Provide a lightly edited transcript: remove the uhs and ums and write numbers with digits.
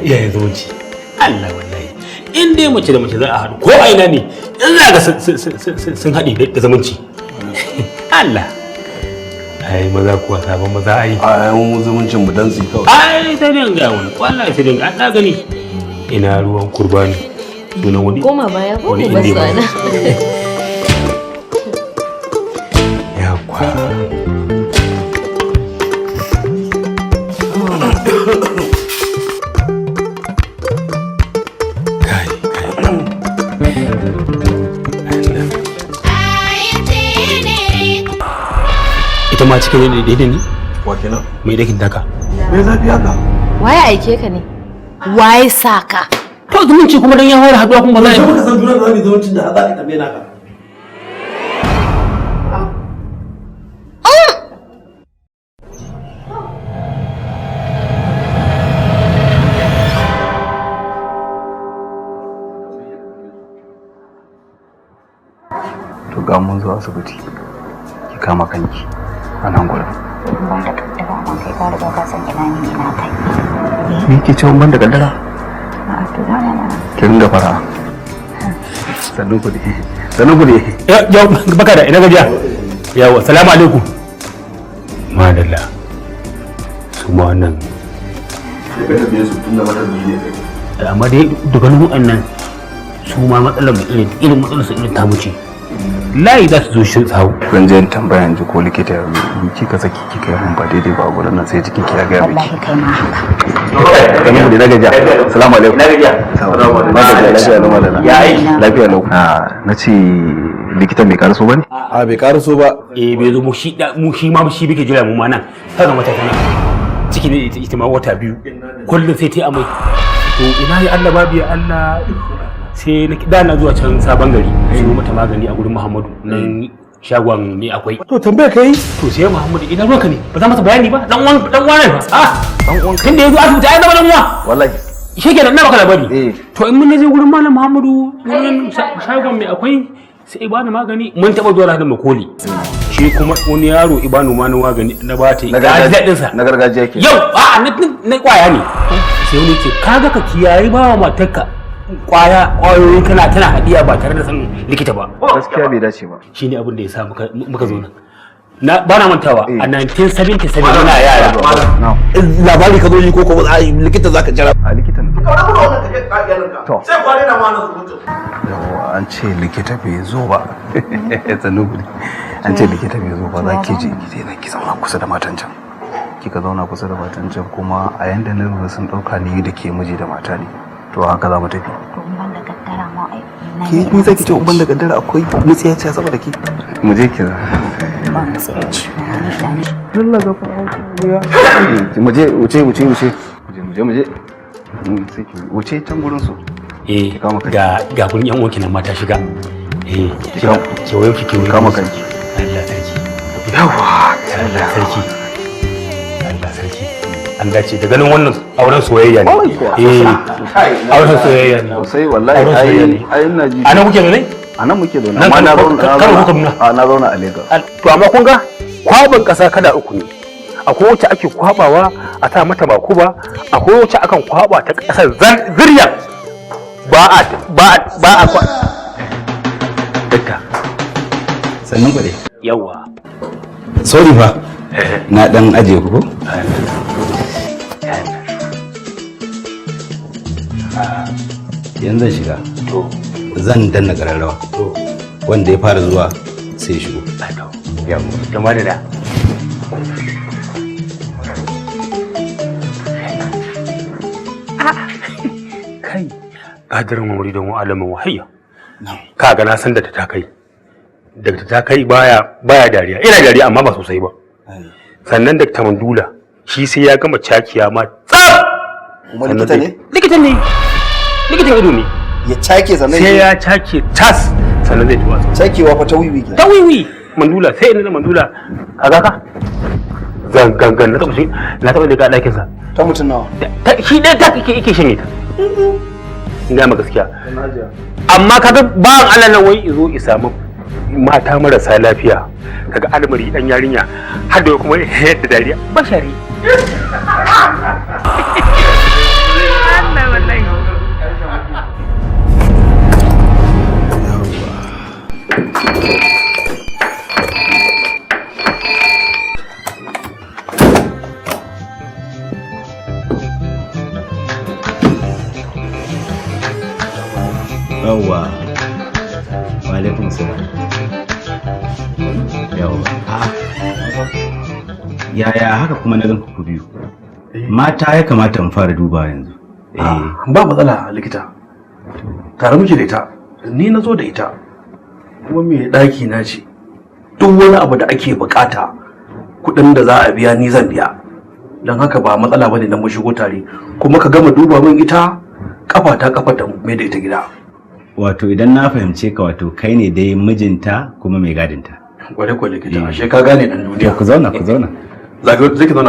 iyayen zumunci. Allah wallahi in dai mace da mace za a haɗu ko a ina ne in za ga sun haɗe da zumunci. Allah ai maza kuwa sabon maza ai mun zumuncin mu dan kawai ai sai dai ga wani wallahi sai dai an gani ina ruwan kurbani sunan wani koma baya ko ba sana ya kwa ita ma cikin daidai ne? Wa kenan? Mai dakin daka. Me zafi haka? Waye aike ka ne? Waye saka? To zumunci kuma dan ya hore haduwa kuma ba za a yi. Ka san juna da wani zumuncin da za ka tambaye naka. To ga mun zo asibiti. Ki kama kanki. A nan gurin. Ban da kaddara ma kai ka riga ka san ina ni ina kai. Me ke cewa ban da kaddara? A to na. Ki ringa fara. Sannu ku dai. Sannu ku dai. Ya baka da ina gajiya. Yawa assalamu alaikum. Madalla. Su ma wannan. Ka tafiye su tun da mata biyu ne. Amma dai dukkanin waɗannan su ma matsalar irin matsalar su irin ta wuce. Layi za su zo shi tsawo. Zan je tambaya ji ko likita ya yi kika saki kika yi ba daidai ba gurin nan sai jikin ki ya ga miki. Wallahi kai ma haka. Kamar da na gajiya. Assalamu alaikum. Na gajiya. Lafiya lau madalla. Ya aiki. Lafiya lau. Na ce likita bai karaso ba ne? A bai karaso ba. Bai zo mu shi ma shi bike jira mu ma nan. Kaga mata tana. Ciki ne ita ma wata biyu. Kullum sai ta amai. To ina ya Allah babu ya Allah. Sai na zuwa can sabon gari su mata magani a gurin Muhammadu nan shagon ne akwai. To tambaya kai? To sai Muhammadu ina ruwanka ne ba za masa bayani ba dan uwan ne fa. Dan uwan tunda yazo asibiti ai zama dan uwa. Wallahi. Shi kenan na baka labari. Eh. To in mun je gurin Malam Muhammadu gurin shagon mai akwai sai ibanu magani mun taba zuwa da makoli. Shi kuma wani yaro ibanu ma magani na ba ta na gargajiya ke. Yau na kwaya ne. Sai wani ce kaga ka kiyaye ba wa matarka kwayoyi tana hadiya ba tare da sanin likita ba. Gaskiya bai dace ba. Shine abin da ya sa muka zo nan. Ba na mantawa a 1977 muna yara. Labari ka zo yi ko likita zaka jira. A likita ne. Ka wani wannan ka je ka iyalinka. Sai kwane na ma na zumuncin. Yawa an ce likita bai zo ba. Sanubu ne. An ce likita bai zo ba za ki je ki zauna kusa da matan can. Kika zauna kusa da matan can kuma a yanda na lura sun dauka ni da ke miji da mata ne. To haka za mu tafi. To ban da kaddara ma ai. Ki ni zaki ce ban da kaddara akwai mutsiya ce saboda ki. Mu je ki. Ba mu sai ci. Allah ga fara. Mu je wuce. Mu je. Sai ki wuce can gurin su. Ga gurin yan uwanki nan mata shiga. Ke wayo ki kama kanki. Allah sarki. Yawa. Allah sarki. An dace da ganin wannan auren soyayya ne. Auren soyayya ne. Sai wallahi ai ina ji. Ana kuke ne? Anan muke zaune. Amma na zauna a Lagos. To amma kun ga kwaban kasa kada uku ne. Akwai wacce ake kwabawa a sa mata bakuba, akwai wacce akan kwaba ta kasar zirya. Ba a dukka. Sannan ku dai. Yawa. Sorry fa. Na dan aje ku ko? Yanzu shiga. Zan danna kararrawa. Wanda ya fara zuwa sai shigo. Yawa. Jama'a da. Kai, kadirin wuri don alamin wahayya. Kaga na san da ta kai. Daga ta kai baya dariya. Ina dariya amma ba sosai ba. Sannan Dr. Mandula shi sai ya gama cakiya ma tsaf. Kuma likita ne? Likitan ido ne. Ya cake sannan sai ya cake tas sannan zai tuwa. Cakewa fa ta wiwi ke. Ta wiwi. Mandula sai ina da Mandula. Kaga ka? Gangan na taɓa daga ɗakin sa. Ta mutum nawa? Shi ɗaya ta yake shanye ta. Ina ma gaskiya. Amma kaga bayan Allah nan wai izo isa mu mata marasa lafiya kaga almari dan yarinya har da kuma yadda dariya bashari Allah wallahi. Yawwa. Wa alaikum salam. Yawwa. Yaya haka kuma na gan ku biyu? Mata ya kamata in fara duba yanzu. Ba matsala likita. Tare muke da ita. Ni na zo da ita. Kuma me daki na ce. Duk wani abu da ake bukata kudin da za a biya ni zan biya. Dan haka ba matsala bane dan mu shigo tare. Kuma ka gama duba min ita kafa ta mai da ita gida. Wato idan na fahimce ka wato kai ne dai mijinta kuma mai gadinta. Gwade likita. Ashe ka gane dan duniya. Ku zauna. Zaki zauna